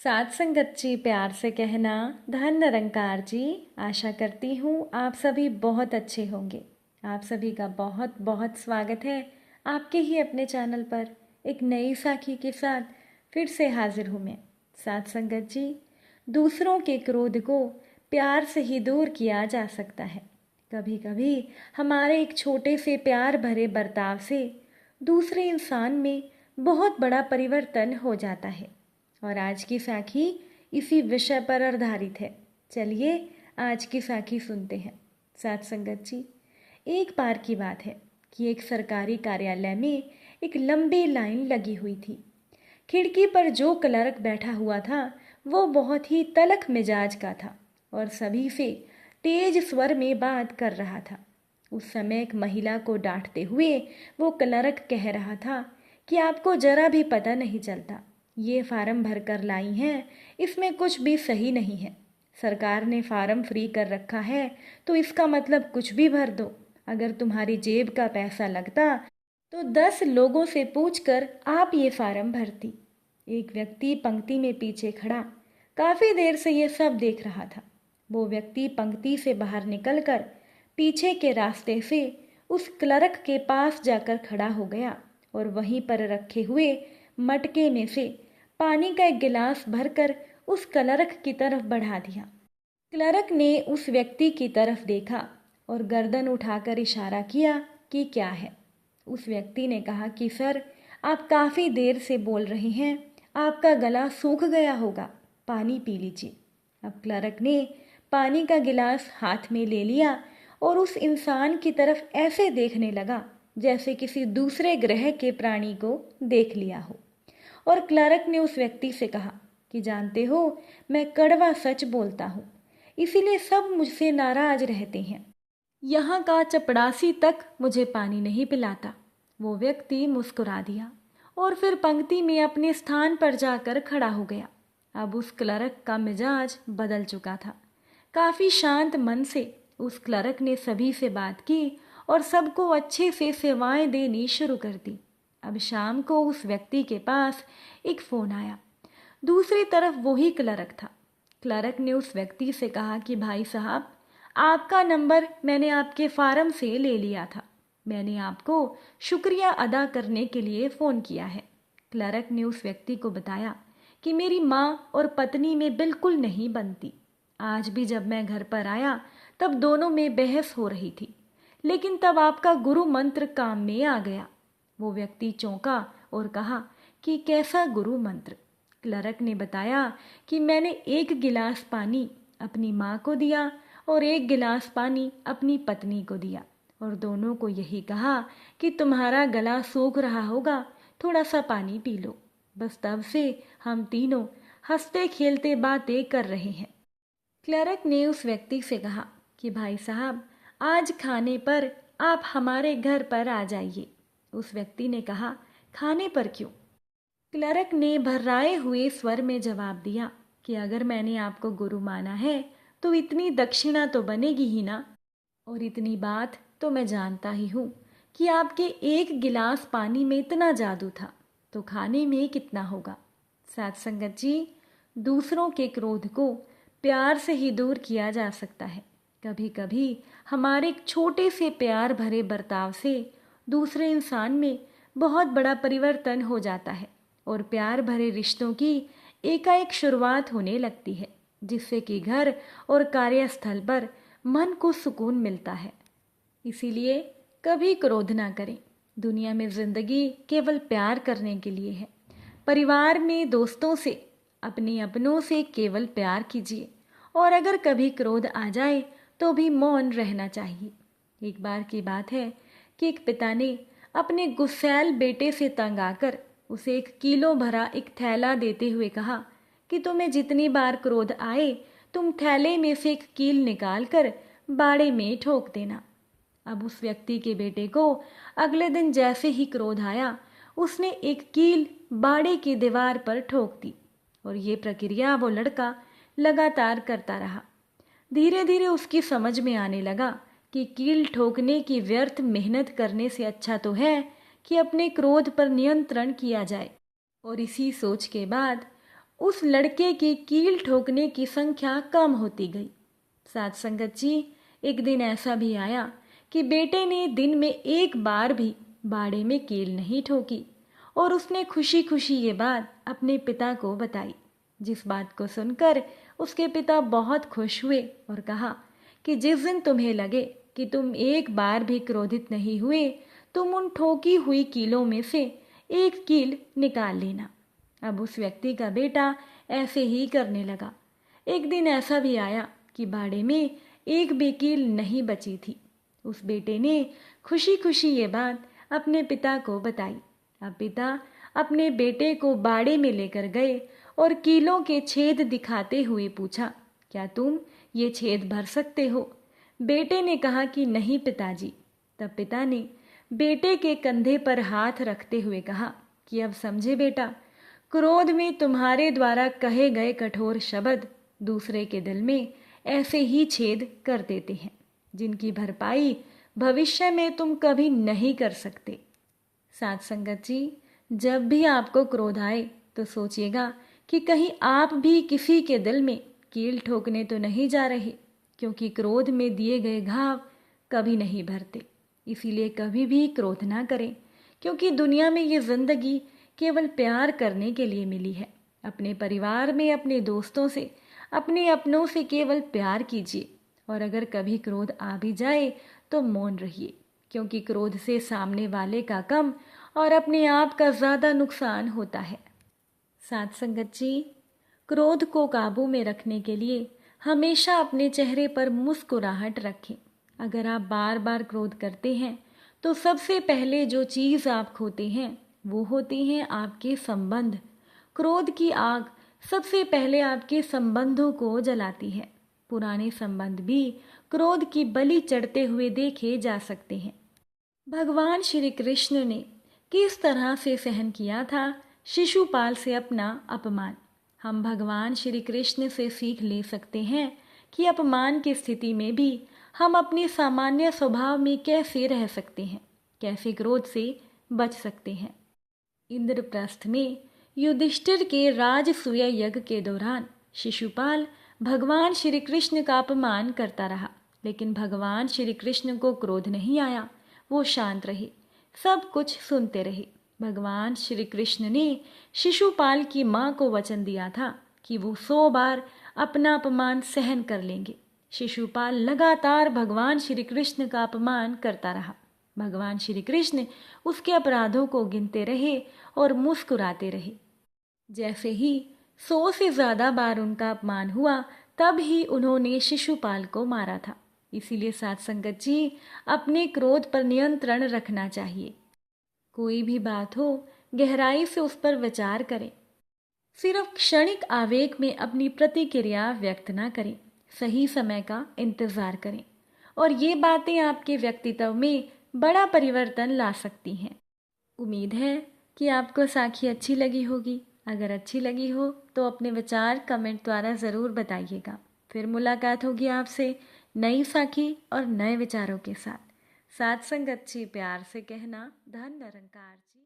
साथ संगत जी, प्यार से कहना। धन निरंकार जी। आशा करती हूँ आप सभी बहुत अच्छे होंगे। आप सभी का बहुत बहुत स्वागत है आपके ही अपने चैनल पर। एक नई साखी के साथ फिर से हाजिर हूँ मैं। साथ संगत जी, दूसरों के क्रोध को प्यार से ही दूर किया जा सकता है। कभी कभी हमारे एक छोटे से प्यार भरे बर्ताव से दूसरे इंसान में बहुत बड़ा परिवर्तन हो जाता है। और आज की साखी इसी विषय पर आधारित है। चलिए आज की साखी सुनते हैं। साथ संगत जी, एक बार की बात है कि एक सरकारी कार्यालय में एक लंबी लाइन लगी हुई थी। खिड़की पर जो क्लर्क बैठा हुआ था वो बहुत ही तल्ख मिजाज का था और सभी से तेज स्वर में बात कर रहा था। उस समय एक महिला को डांटते हुए वो क्लर्क कह रहा था कि आपको जरा भी पता नहीं चलता, ये फार्म भर कर लाई हैं, इसमें कुछ भी सही नहीं है। सरकार ने फार्म फ्री कर रखा है तो इसका मतलब कुछ भी भर दो। अगर तुम्हारी जेब का पैसा लगता तो 10 लोगों से पूछकर आप ये फार्म भरती। एक व्यक्ति पंक्ति में पीछे खड़ा काफी देर से ये सब देख रहा था। वो व्यक्ति पंक्ति से बाहर निकलकर पीछे के रास्ते से उस क्लर्क के पास जाकर खड़ा हो गया और वहीं पर रखे हुए मटके में से पानी का एक गिलास भरकर उस क्लर्क की तरफ बढ़ा दिया। क्लर्क ने उस व्यक्ति की तरफ देखा और गर्दन उठाकर इशारा किया कि क्या है। उस व्यक्ति ने कहा कि सर, आप काफ़ी देर से बोल रहे हैं, आपका गला सूख गया होगा, पानी पी लीजिए। अब क्लर्क ने पानी का गिलास हाथ में ले लिया और उस इंसान की तरफ ऐसे देखने लगा जैसे किसी दूसरे ग्रह के प्राणी को देख लिया हो। और क्लर्क ने उस व्यक्ति से कहा कि जानते हो, मैं कड़वा सच बोलता हूँ, इसीलिए सब मुझसे नाराज रहते हैं। यहाँ का चपड़ासी तक मुझे पानी नहीं पिलाता। वो व्यक्ति मुस्कुरा दिया और फिर पंक्ति में अपने स्थान पर जाकर खड़ा हो गया। अब उस क्लर्क का मिजाज बदल चुका था। काफी शांत मन से उस क्लर्क ने सभी से बात की और सबको अच्छे से सेवाएं देनी शुरू कर दी। अब शाम को उस व्यक्ति के पास एक फोन आया। दूसरी तरफ वही क्लर्क था। क्लर्क ने उस व्यक्ति से कहा कि भाई साहब, आपका नंबर मैंने आपके फार्म से ले लिया था। मैंने आपको शुक्रिया अदा करने के लिए फ़ोन किया है। क्लर्क ने उस व्यक्ति को बताया कि मेरी माँ और पत्नी में बिल्कुल नहीं बनती। आज भी जब मैं घर पर आया तब दोनों में बहस हो रही थी, लेकिन तब आपका गुरु मंत्र काम में आ गया। वो व्यक्ति चौंका और कहा कि कैसा गुरु मंत्र? क्लर्क ने बताया कि मैंने एक गिलास पानी अपनी माँ को दिया और एक गिलास पानी अपनी पत्नी को दिया और दोनों को यही कहा कि तुम्हारा गला सूख रहा होगा, थोड़ा सा पानी पी लो। बस तब से हम तीनों हंसते खेलते बातें कर रहे हैं। क्लर्क ने उस व्यक्ति से कहा कि भाई साहब, आज खाने पर आप हमारे घर पर आ जाइए। उस व्यक्ति ने कहा, खाने पर क्यों? क्लर्क ने भर्राए हुए स्वर में जवाब दिया कि अगर मैंने आपको गुरु माना है तो इतनी दक्षिणा तो बनेगी ही ना। और इतनी बात तो मैं जानता ही हूँ कि आपके एक गिलास पानी में इतना जादू था, तो खाने में कितना होगा। साथ संगत जी, दूसरों के क्रोध को प्यार से ही दूर किया जा सकता है। कभी कभी हमारे एक छोटे से प्यार भरे बर्ताव से दूसरे इंसान में बहुत बड़ा परिवर्तन हो जाता है और प्यार भरे रिश्तों की एकाएक शुरुआत होने लगती है, जिससे कि घर और कार्यस्थल पर मन को सुकून मिलता है। इसीलिए कभी क्रोध ना करें। दुनिया में जिंदगी केवल प्यार करने के लिए है। परिवार में दोस्तों से, अपने अपनों से केवल प्यार कीजिए और अगर कभी क्रोध आ जाए तो भी मौन रहना चाहिए। एक बार की बात है कि एक पिता ने अपने गुस्सैल बेटे से तंग आकर उसे 1 किलो भरा एक थैला देते हुए कहा कि तुम्हें जितनी बार क्रोध आए तुम थैले में से एक कील निकाल कर बाड़े में ठोक देना। अब उस व्यक्ति के बेटे को अगले दिन जैसे ही क्रोध आया, उसने एक कील बाड़े की दीवार पर ठोक दी और ये प्रक्रिया वो लड़का लगातार करता रहा। धीरे धीरे उसकी समझ में आने लगा कि कील ठोकने की व्यर्थ मेहनत करने से अच्छा तो है कि अपने क्रोध पर नियंत्रण किया जाए। और इसी सोच के बाद उस लड़के की कील ठोकने की संख्या कम होती गई। साथ संगत जी, एक दिन ऐसा भी आया कि बेटे ने दिन में एक बार भी बाड़े में कील नहीं ठोकी और उसने खुशी खुशी ये बात अपने पिता को बताई, जिस बात को सुनकर उसके पिता बहुत खुश हुए और कहा कि जिस दिन तुम्हें लगे कि तुम एक बार भी क्रोधित नहीं हुए, तुम उन ठोकी हुई कीलों में से एक कील निकाल लेना। अब उस व्यक्ति का बेटा ऐसे ही करने लगा। एक दिन ऐसा भी आया कि बाड़े में एक भी कील नहीं बची थी। उस बेटे ने खुशी खुशी ये बात अपने पिता को बताई। अब पिता अपने बेटे को बाड़े में लेकर गए और कीलों के छेद दिखाते हुए पूछा, क्या तुम ये छेद भर सकते हो? बेटे ने कहा कि नहीं पिताजी। तब पिता ने बेटे के कंधे पर हाथ रखते हुए कहा कि अब समझे बेटा, क्रोध में तुम्हारे द्वारा कहे गए कठोर शब्द दूसरे के दिल में ऐसे ही छेद कर देते हैं, जिनकी भरपाई भविष्य में तुम कभी नहीं कर सकते। साथ संगत जी, जब भी आपको क्रोध आए तो सोचिएगा कि कहीं आप भी किसी के दिल में कील ठोकने तो नहीं जा रहे, क्योंकि क्रोध में दिए गए घाव कभी नहीं भरते। इसीलिए कभी भी क्रोध ना करें, क्योंकि दुनिया में ये जिंदगी केवल प्यार करने के लिए मिली है। अपने परिवार में, अपने दोस्तों से, अपने अपनों से केवल प्यार कीजिए। और अगर कभी क्रोध आ भी जाए तो मौन रहिए, क्योंकि क्रोध से सामने वाले का कम और अपने आप का ज़्यादा नुकसान होता है। साथ संगत जी, क्रोध को काबू में रखने के लिए हमेशा अपने चेहरे पर मुस्कुराहट रखें। अगर आप बार बार क्रोध करते हैं तो सबसे पहले जो चीज़ आप खोते हैं वो होती हैं आपके संबंध। क्रोध की आग सबसे पहले आपके संबंधों को जलाती है। पुराने संबंध भी क्रोध की बलि चढ़ते हुए देखे जा सकते हैं। भगवान श्री कृष्ण ने किस तरह से सहन किया था शिशुपाल से अपना अपमान। हम भगवान श्री कृष्ण से सीख ले सकते हैं कि अपमान की स्थिति में भी हम अपने सामान्य स्वभाव में कैसे रह सकते हैं, कैसे क्रोध से बच सकते हैं। इंद्रप्रस्थ में युधिष्ठिर के राजसूय यज्ञ के दौरान शिशुपाल भगवान श्री कृष्ण का अपमान करता रहा, लेकिन भगवान श्री कृष्ण को क्रोध नहीं आया। वो शांत रहे, सब कुछ सुनते रहे। भगवान श्री कृष्ण ने शिशुपाल की माँ को वचन दिया था कि वो 100 बार अपना अपमान सहन कर लेंगे। शिशुपाल लगातार भगवान श्री कृष्ण का अपमान करता रहा। भगवान श्री कृष्ण उसके अपराधों को गिनते रहे और मुस्कुराते रहे। जैसे ही 100 से ज़्यादा बार उनका अपमान हुआ, तब ही उन्होंने शिशुपाल को मारा था। इसीलिए साथ संगत जी, अपने क्रोध पर नियंत्रण रखना चाहिए। कोई भी बात हो, गहराई से उस पर विचार करें। सिर्फ क्षणिक आवेग में अपनी प्रतिक्रिया व्यक्त ना करें। सही समय का इंतज़ार करें, और ये बातें आपके व्यक्तित्व में बड़ा परिवर्तन ला सकती हैं। उम्मीद है कि आपको साखी अच्छी लगी होगी। अगर अच्छी लगी हो तो अपने विचार कमेंट द्वारा ज़रूर बताइएगा। फिर मुलाकात होगी आपसे नई साखी और नए विचारों के साथ। साथ संगत जी, प्यार से कहना, धन निरंकार जी।